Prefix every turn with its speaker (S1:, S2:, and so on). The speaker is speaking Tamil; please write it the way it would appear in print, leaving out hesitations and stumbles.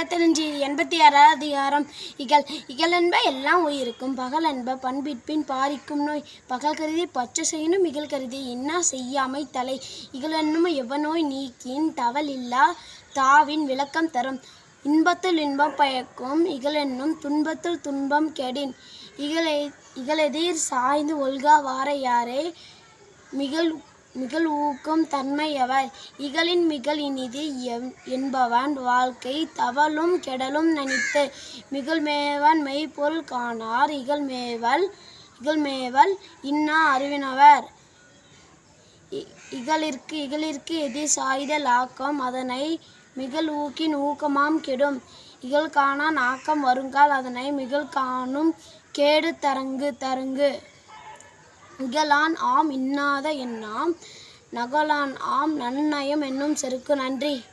S1: 86 அதிகாரம் இகழென்ப எல்லாம் உயிருக்கும் பகலென்ப பண்பிற்பின் பாரிக்கும் நோய் பகல் கருதி பற்று செய்யினும் இகழ் கருதி இன்னா செய்யாமை தலை இகழென்னும் எவநோய் நீக்கின் தவலில்லா தாவின் விளக்கம் தரும் இன்பத்துள் இன்பம் பயக்கும் இகழென்னும் துன்பத்துள் துன்பம் கெடின் இகழெதிர் சாய்ந்து ஒல்கா வாரையாரே மிகல் ஊக்கும் தன்மையவர் இகழின் மிகல் இனிது என்பவன் வாழ்க்கை தவலும் கெடலும் நனித்து மிகழ்மேவன் மெய்ப்பொருள் காணார் இகழ்மேவல் இன்னா அறிவினவர் இகழிற்கு எதிர் சாய்தல் ஆக்கம் அதனை மிகல் ஊக்கின் ஊக்கமாம் கெடும் இகழ் காணான் ஆக்கம் வருங்கால் அதனை மிகல் காணும் கேடு தரங்கு இகழான் ஆம் இன்னாத எண்ணாம் நகலான் ஆம் நன்னயம் என்னும் செருக்கு. நன்றி.